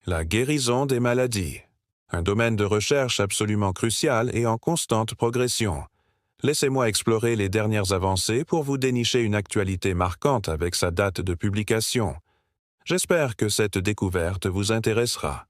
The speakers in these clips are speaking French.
La guérison des maladies. Un domaine de recherche absolument crucial et en constante progression. Laissez-moi explorer les dernières avancées pour vous dénicher une actualité marquante avec sa date de publication. J'espère que cette découverte vous intéressera.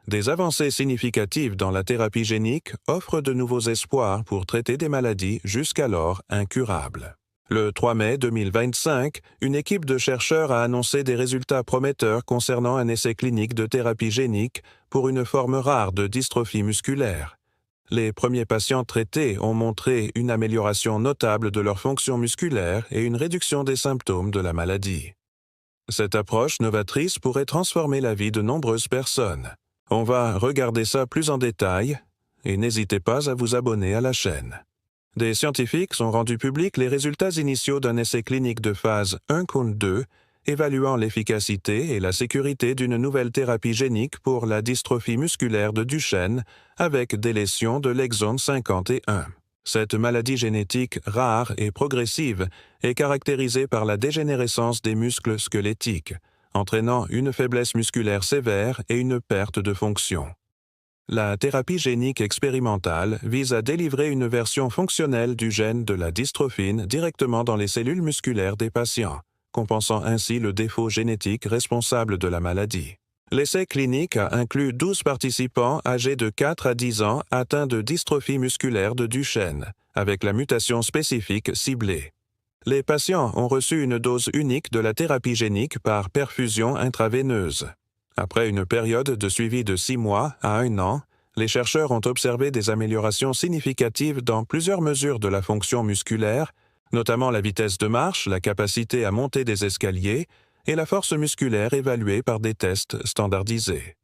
Des avancées significatives dans la thérapie génique offrent de nouveaux espoirs pour traiter des maladies jusqu'alors incurables. Le 3 mai 2025, une équipe de chercheurs a annoncé des résultats prometteurs concernant un essai clinique de thérapie génique pour une forme rare de dystrophie musculaire. Les premiers patients traités ont montré une amélioration notable de leur fonction musculaire et une réduction des symptômes de la maladie. Cette approche novatrice pourrait transformer la vie de nombreuses personnes. On va regarder ça plus en détail et n'hésitez pas à vous abonner à la chaîne. Des scientifiques ont rendu publics les résultats initiaux d'un essai clinique de phase 1-2 évaluant l'efficacité et la sécurité d'une nouvelle thérapie génique pour la dystrophie musculaire de Duchenne avec délétion de l'exone 51. Cette maladie génétique rare et progressive est caractérisée par la dégénérescence des muscles squelettiques, entraînant une faiblesse musculaire sévère et une perte de fonction. La thérapie génique expérimentale vise à délivrer une version fonctionnelle du gène de la dystrophine directement dans les cellules musculaires des patients, compensant ainsi le défaut génétique responsable de la maladie. L'essai clinique a inclus 12 participants âgés de 4 à 10 ans atteints de dystrophie musculaire de Duchenne, avec la mutation spécifique ciblée. Les patients ont reçu une dose unique de la thérapie génique par perfusion intraveineuse. Après une période de suivi de 6 mois à 1 an, les chercheurs ont observé des améliorations significatives dans plusieurs mesures de la fonction musculaire, notamment la vitesse de marche, la capacité à monter des escaliers et la force musculaire évaluée par des tests standardisés.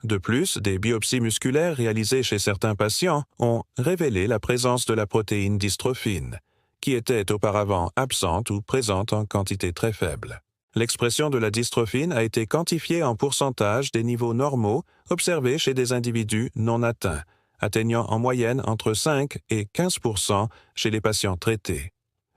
De plus, des biopsies musculaires réalisées chez certains patients ont révélé la présence de la protéine dystrophine, qui était auparavant absente ou présente en quantité très faible. L'expression de la dystrophine a été quantifiée en pourcentage des niveaux normaux observés chez des individus non atteints, atteignant en moyenne entre 5 et 15% chez les patients traités.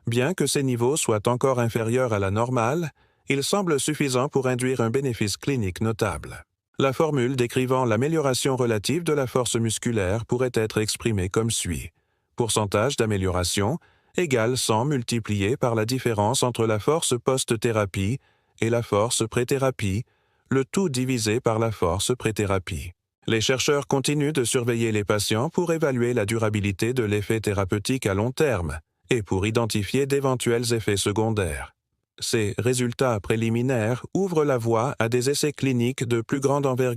Bien que ces niveaux soient encore inférieurs à la normale, ils semblent suffisants pour induire un bénéfice clinique notable. La formule décrivant l'amélioration relative de la force musculaire pourrait être exprimée comme suit. Pourcentage d'amélioration égale 100 multiplié par la différence entre la force post-thérapie et la force pré-thérapie, le tout divisé par la force pré-thérapie. Les chercheurs continuent de surveiller les patients pour évaluer la durabilité de l'effet thérapeutique à long terme et pour identifier d'éventuels effets secondaires. Ces résultats préliminaires ouvrent la voie à des essais cliniques de plus grande envergure